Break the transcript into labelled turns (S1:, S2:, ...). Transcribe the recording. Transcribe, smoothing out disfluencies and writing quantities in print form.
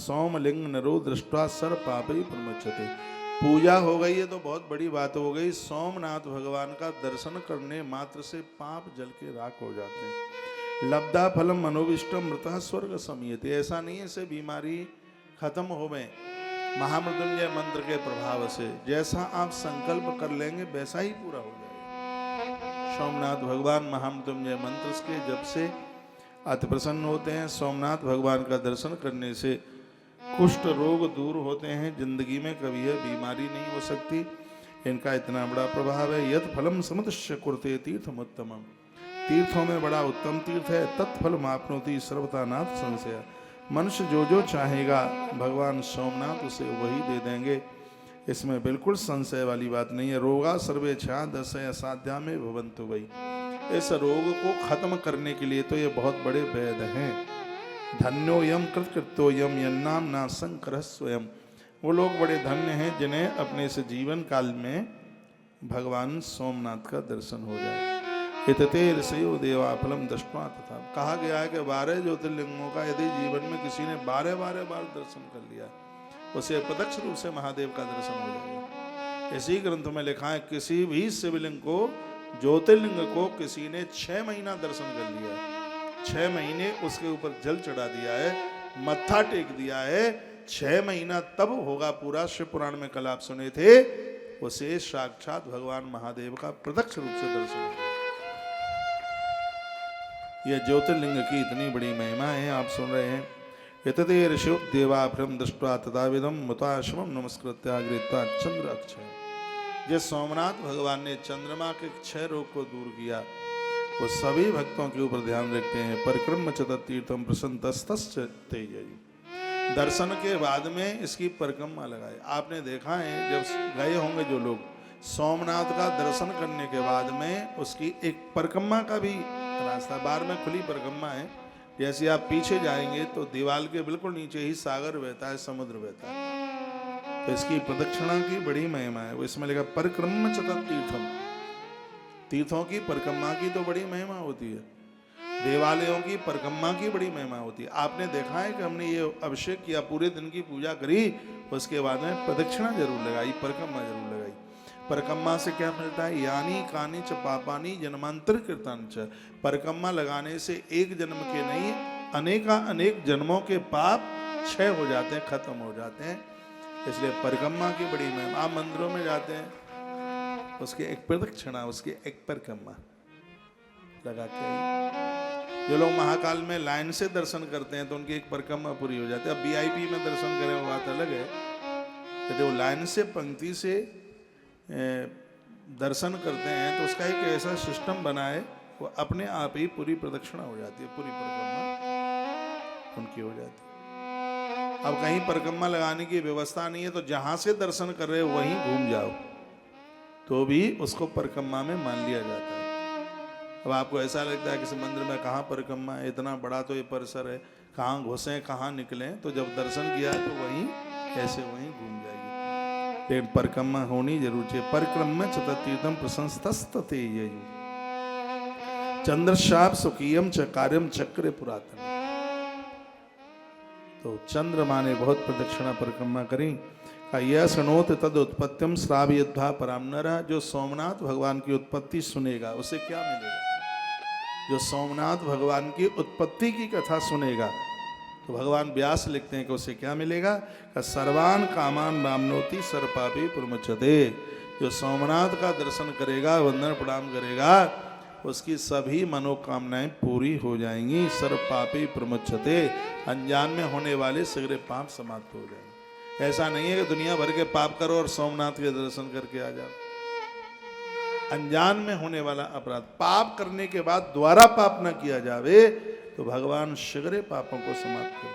S1: सोमलिंग नरो दृष्टा सर्व पापी प्रमुच्यते। पूजा हो गई है तो बहुत बड़ी बात हो गई। सोमनाथ भगवान का दर्शन करने मात्र से पाप जल के राख हो जाते हैं। लब्धा फलम मनोविष्टम मृतः स्वर्ग समीयते। ऐसा नहीं है से बीमारी खत्म हो गए महामृत्युंजय मंत्र के प्रभाव से। जैसा आप संकल्प कर लेंगे वैसा ही पूरा हो जाएगा। सोमनाथ भगवान महामृत्युंजय मंत्र के जब से अति प्रसन्न होते हैं। सोमनाथ भगवान का दर्शन करने से कुष्ठ रोग दूर होते हैं। जिंदगी में कभी यह बीमारी नहीं हो सकती। इनका इतना बड़ा प्रभाव है। यद फलम समुद्रश्य कुरते तीर्थम उत्तमम। तीर्थों में बड़ा उत्तम तीर्थ है। तत्फल मापनोति सर्वथा नाथ संशय। मनुष्य जो जो चाहेगा भगवान सोमनाथ उसे वही दे देंगे। इसमें बिल्कुल संशय वाली बात नहीं है। रोगा सर्वे छा दशय असाध्या में भवंतु वही। इस रोग को खत्म करने के लिए तो ये बहुत बड़े वैद्य हैं। धन्यो यम कृतकृत्यो यम यन्नाम ना संकर स्वयं। वो लोग बड़े धन्य हैं जिन्हें अपने इस जीवन काल में भगवान सोमनाथ का दर्शन हो जाए। इतते ऋषयो देवा फलम दृष्ट्वा तथा। कहा गया है कि 12 ज्योतिर्लिंगों का यदि जीवन में किसी ने 12 बार दर्शन कर लिया उसे प्रत्यक्ष रूप से महादेव का दर्शन हो जाएगा। इसी ग्रंथ में लिखा है किसी भी शिवलिंग को ज्योतिर्लिंग को किसी ने 6 महीना दर्शन कर लिया है, 6 महीने उसके ऊपर जल चढ़ा दिया है, मत्था टेक दिया है, 6 महीना तब होगा पूरा। शिव पुराण में कल आप सुने थे उसे साक्षात भगवान महादेव का प्रत्यक्ष रूप से दर्शन होगा। यह ज्योतिर्लिंग की इतनी बड़ी महिमा है आप सुन रहे हैं। यतते ऋषि देवाभ्रम दृष्ट्वा तथाविधम मुताश्रमम नमस्कृत्या गृहीत्वा चंद्र अक्षय। जिस सोमनाथ भगवान ने चंद्रमा के क्षय रोग को दूर किया वो सभी भक्तों के ऊपर ध्यान रखते हैं। परिक्रम चतुर्थम प्रसन्नतस्तस्य तेजयी। दर्शन के बाद में इसकी परिक्रमा लगाए। आपने देखा है जब गए होंगे जो लोग सोमनाथ का दर्शन करने के बाद में उसकी एक परिक्रमा का भी रास्ता, बाहर में खुली परिक्रमा है। जैसे आप पीछे जाएंगे तो दीवार के बिल्कुल नीचे ही सागर बहता है, समुद्र बहता है। तो इसकी प्रदक्षिणा की बड़ी महिमा है। वो इसमें लिखा परिक्रम चतुर्थम। तीर्थों की परिक्रमा की तो बड़ी महिमा होती है, देवालयों की परिक्रमा की बड़ी महिमा होती है। आपने देखा है कि हमने ये अभिषेक किया, पूरे दिन की पूजा करी, उसके बाद में प्रदक्षिणा जरूर लगाई, परिक्रमा जरूर लगाई। परिक्रमा से क्या मिलता है? यानी कानी च पापानी जन्मांतर कीर्तन च। परिक्रमा लगाने से एक जन्म के नहीं अनेक जन्मों के पाप क्षय हो जाते हैं, खत्म हो जाते हैं। इसलिए परिक्रमा की बड़ी महिमा। आप मंदिरों में जाते हैं उसके एक प्रदक्षिणा, उसके एक परिक्रमा लगा के आई। जो लोग महाकाल में लाइन से दर्शन करते हैं तो उनकी एक परिक्रमा पूरी हो जाती है। अब वीआईपी में दर्शन करें वो बात अलग है। यदि वो लाइन से पंक्ति से दर्शन करते हैं तो उसका एक ऐसा सिस्टम बना है वो अपने आप ही पूरी प्रदक्षिणा हो जाती है, पूरी परिक्रमा उनकी हो जाती है। अब कहीं परिक्रमा लगाने की व्यवस्था नहीं है तो जहां से दर्शन कर रहे हो वहीं घूम जाओ तो भी उसको परिक्रमा में मान लिया जाता है। अब आपको ऐसा लगता है किसी मंदिर में कहाँ परिक्रमा है, इतना बड़ा तो ये परिसर है, कहाँ घुसें कहाँ निकलें, तो जब दर्शन किया तो वहीं ऐसे वहीं घूम जाएगी। लेकिन परिक्रमा होनी जरूर चाहिए। परिक्रमा चतुर्थम प्रशंसतस्ते चंद्रशाप सुखीयम च कार्यम चक्र पुरातन। तो चंद्रमा ने बहुत प्रदक्षिणा परिक्रमा करी। यह सुनोत तद उत्पत्तिम श्रावयद्भा परामनरा। जो सोमनाथ भगवान की उत्पत्ति सुनेगा उसे क्या मिलेगा? जो सोमनाथ भगवान की उत्पत्ति की कथा सुनेगा तो भगवान व्यास लिखते हैं कि उसे क्या मिलेगा? सर्वान कामान वामनोति सर्वपापी प्रमुच्यते। जो सोमनाथ का दर्शन करेगा, वंदन प्रणाम करेगा, उसकी सभी मनोकामनाएं पूरी हो जाएंगी। सर्वपापी प्रमुच्यते। अनजान में होने वाले सगरे पाप समाप्त हो जाएंगे। ऐसा नहीं है कि दुनिया भर के पाप करो और सोमनाथ के दर्शन करके आ जाओ। अनजान में होने वाला अपराध, पाप करने के बाद दोबारा पाप न किया जावे तो भगवान शीघ्र पापों को समाप्त कर